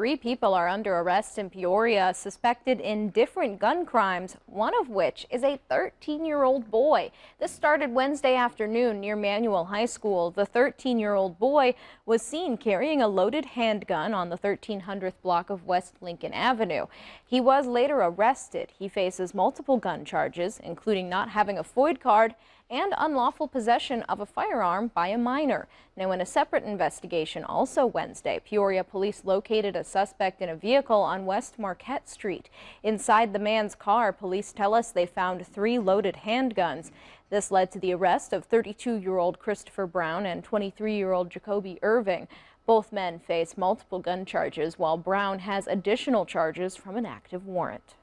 Three people are under arrest in Peoria, suspected in different gun crimes, one of which is a 13-year-old boy. This started Wednesday afternoon near Manual High School. The 13-year-old boy was seen carrying a loaded handgun on the 1300th block of West Lincoln Avenue. He was later arrested. He faces multiple gun charges, including not having a FOID card and unlawful possession of a firearm by a minor. Now, in a separate investigation also Wednesday, Peoria police located a suspect in a vehicle on West Marquette Street. Inside the man's car, police tell us they found 3 loaded handguns. This led to the arrest of 32-year-old Christopher Brown and 23-year-old Jacoby Irving. Both men face multiple gun charges, while Brown has additional charges from an active warrant.